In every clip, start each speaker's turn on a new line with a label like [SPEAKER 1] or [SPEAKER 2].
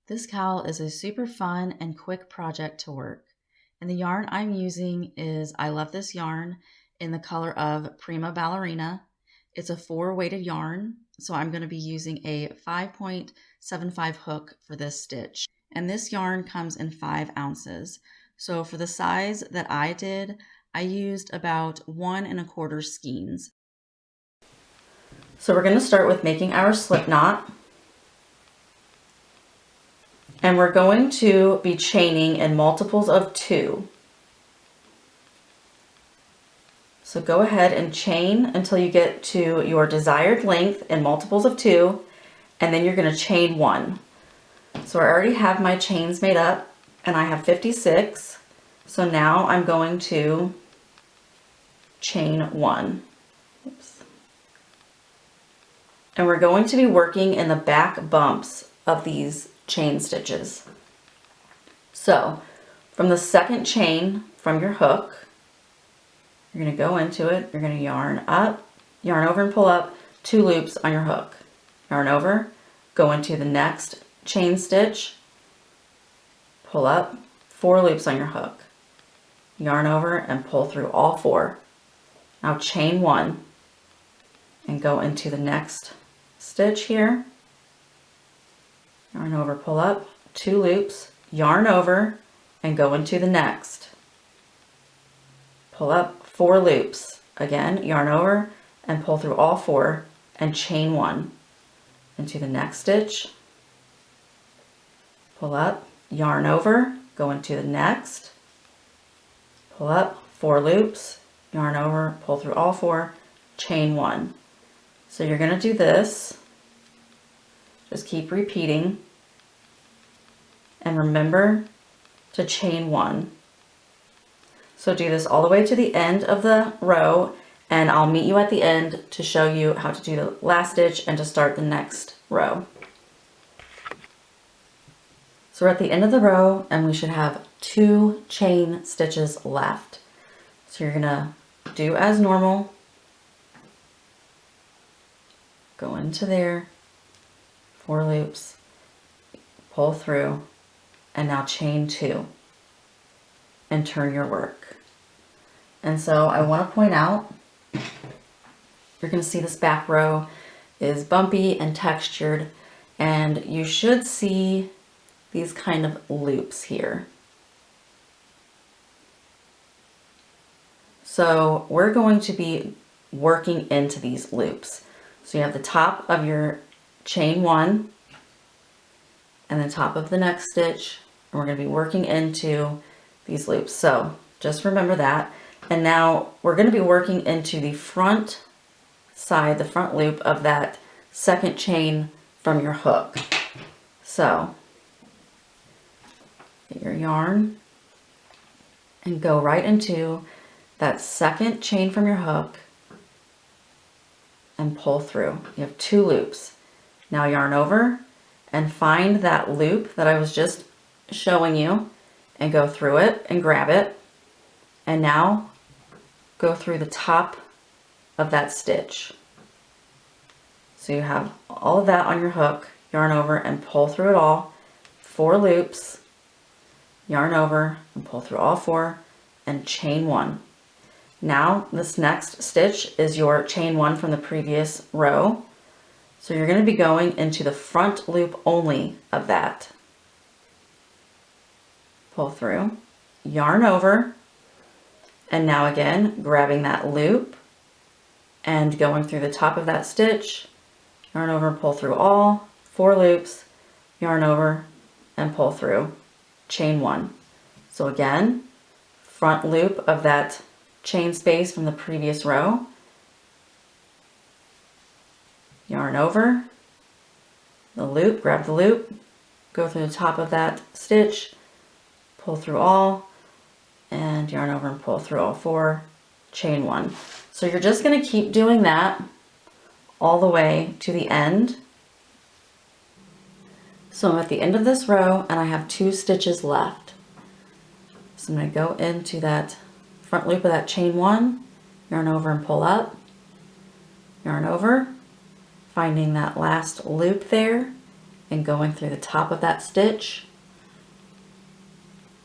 [SPEAKER 1] This cowl is a super fun and quick project to work. And the yarn I'm using is I Love This Yarn in the color of Prima Ballerina. It's a 4-weighted yarn, so I'm going to be using a 5.75 hook for this stitch. And this yarn comes in 5 ounces. So for the size that I did, I used about 1 1/4 skeins. So we're going to start with making our slip knot. And we're going to be chaining in multiples of 2. So go ahead and chain until you get to your desired length in multiples of 2, and then you're going to chain 1. So I already have my chains made up, and I have 56. So now I'm going to chain 1. Oops. And we're going to be working in the back bumps of these chain stitches. So from the second chain from your hook, you're going to go into it, you're going to yarn up, yarn over and pull up 2 loops on your hook. Yarn over, go into the next chain stitch, pull up 4 loops on your hook. Yarn over and pull through all 4. Now chain 1 and go into the next stitch here. Yarn over, pull up 2 loops, yarn over and go into the next. Pull up 4 loops. Again, yarn over and pull through all 4 and chain 1 into the next stitch. Pull up, yarn over, go into the next. Pull up 4 loops, yarn over, pull through all 4, chain 1. So you're going to do this. Just keep repeating. And remember to chain 1. So do this all the way to the end of the row, and I'll meet you at the end to show you how to do the last stitch and to start the next row. So we're at the end of the row, and we should have 2 chain stitches left. So you're gonna do as normal. Go into there, 4 loops, pull through, and now chain 2 and turn your work. And so I want to point out, you're going to see this back row is bumpy and textured, and you should see these kind of loops here. So we're going to be working into these loops. So you have the top of your chain 1 and the top of the next stitch, and we're going to be working into these loops. So just remember that. And now we're going to be working into the front side, the front loop of that second chain from your hook. So get your yarn and go right into that second chain from your hook and pull through. You have 2 loops. Now yarn over and find that loop that I was just showing you and go through it and grab it. And now go through the top of that stitch. So you have all of that on your hook, yarn over and pull through it all, 4 loops, yarn over and pull through all 4 and chain 1. Now this next stitch is your chain 1 from the previous row. So you're going to be going into the front loop only of that. Pull through, yarn over, and now again grabbing that loop and going through the top of that stitch, yarn over and pull through all 4 loops, yarn over and pull through, chain 1. So again, front loop of that chain space from the previous row, yarn over, the loop, grab the loop, go through the top of that stitch, pull through all, and yarn over and pull through all 4, chain 1. So you're just going to keep doing that all the way to the end. So I'm at the end of this row and I have 2 stitches left. So I'm going to go into that front loop of that chain 1, yarn over and pull up, yarn over, finding that last loop there and going through the top of that stitch,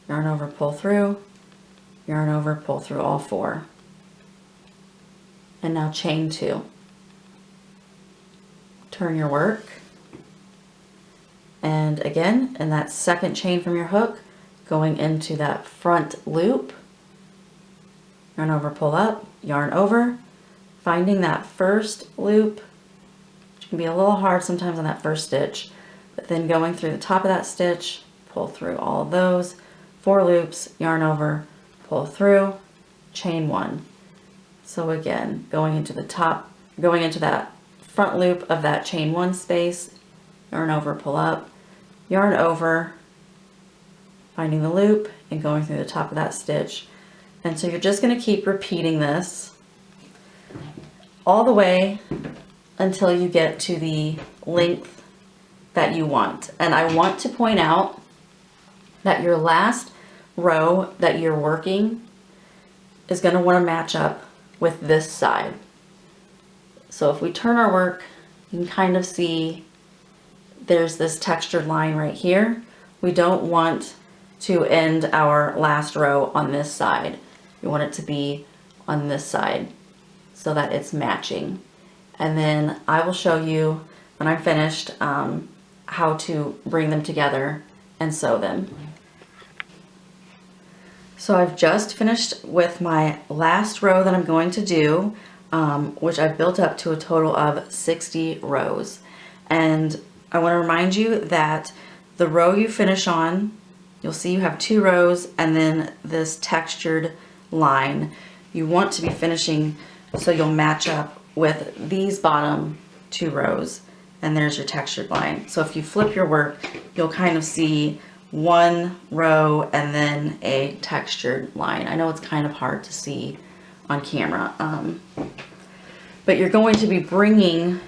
[SPEAKER 1] yarn over, pull through, yarn over, pull through all 4. And now chain 2. Turn your work, and again in that second chain from your hook, going into that front loop, yarn over, pull up, yarn over, finding that first loop, which can be a little hard sometimes on that first stitch, but then going through the top of that stitch, pull through all of those 4 loops, yarn over, pull through, chain 1. So again, going into the top, going into that front loop of that chain 1 space, yarn over, pull up, yarn over, finding the loop and going through the top of that stitch. And so you're just going to keep repeating this all the way until you get to the length that you want. And I want to point out that your last row that you're working is going to want to match up with this side. So if we turn our work, you can kind of see there's this textured line right here. We don't want to end our last row on this side. We want it to be on this side so that it's matching. And then I will show you when I'm finished how to bring them together and sew them. So I've just finished with my last row that I'm going to do, which I've built up to a total of 60 rows. And I want to remind you that the row you finish on, you'll see you have 2 rows and then this textured line. You want to be finishing so you'll match up with these bottom 2 rows, and there's your textured line. So if you flip your work, you'll kind of see 1 row and then a textured line. I know it's kind of hard to see on camera, but you're going to be bringing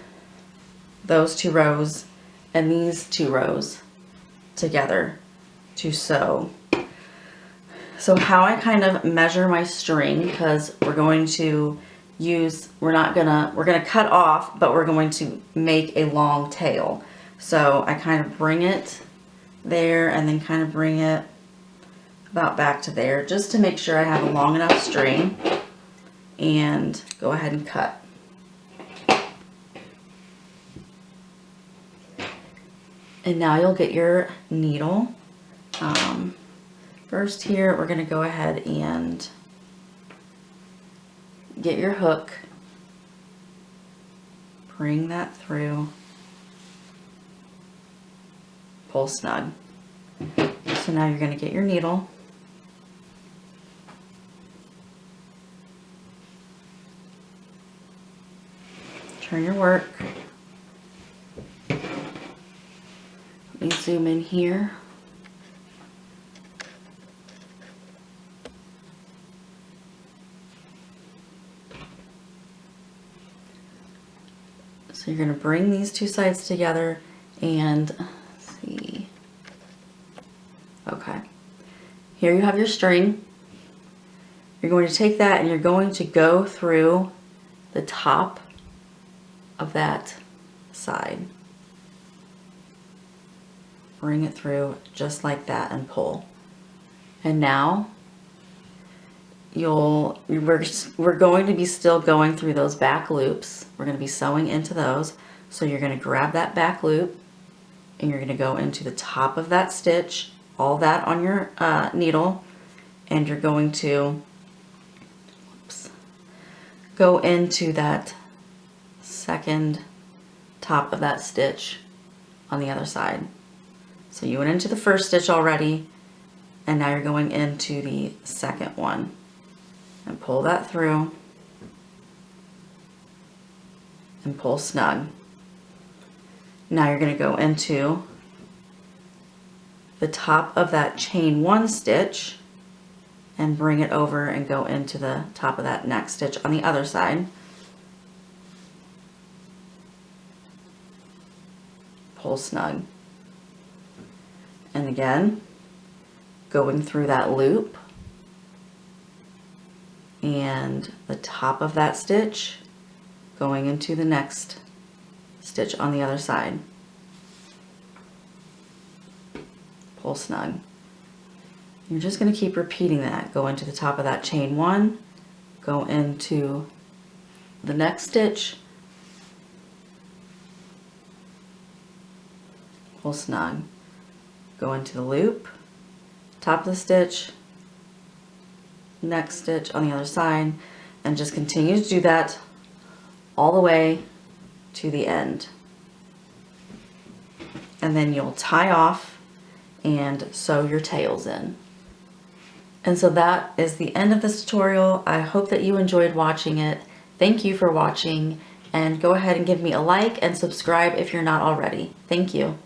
[SPEAKER 1] those 2 rows and these 2 rows together to sew. So how I kind of measure my string, because we're going to use, we're gonna cut off, but we're going to make a long tail. So I kind of bring it there and then kind of bring it about back to there just to make sure I have a long enough string, and go ahead and cut. And now you'll get your needle. First here, we're gonna go ahead and get your hook, bring that through, pull snug. So now you're gonna get your needle, turn your work. Let me zoom in here. So you're going to bring these 2 sides together and see. Okay. Here you have your string. You're going to take that and you're going to go through the top of that side. Bring it through just like that and pull. And now we're going to be still going through those back loops. We're going to be sewing into those. So you're going to grab that back loop and you're going to go into the top of that stitch, all that on your needle, and you're going to go into that second top of that stitch on the other side. So you went into the first stitch already, and now you're going into the second one. And pull that through and pull snug. Now you're going to go into the top of that chain 1 stitch and bring it over and go into the top of that next stitch on the other side. Pull snug. And again, going through that loop and the top of that stitch, going into the next stitch on the other side. pull snug. You're just going to keep repeating that. Go into the top of that chain 1, go into the next stitch, pull snug, go into the loop, top of the stitch, next stitch on the other side, and just continue to do that all the way to the end. And then you'll tie off and sew your tails in. And so that is the end of this tutorial. I hope that you enjoyed watching it. Thank you for watching, and go ahead and give me a like and subscribe if you're not already. Thank you.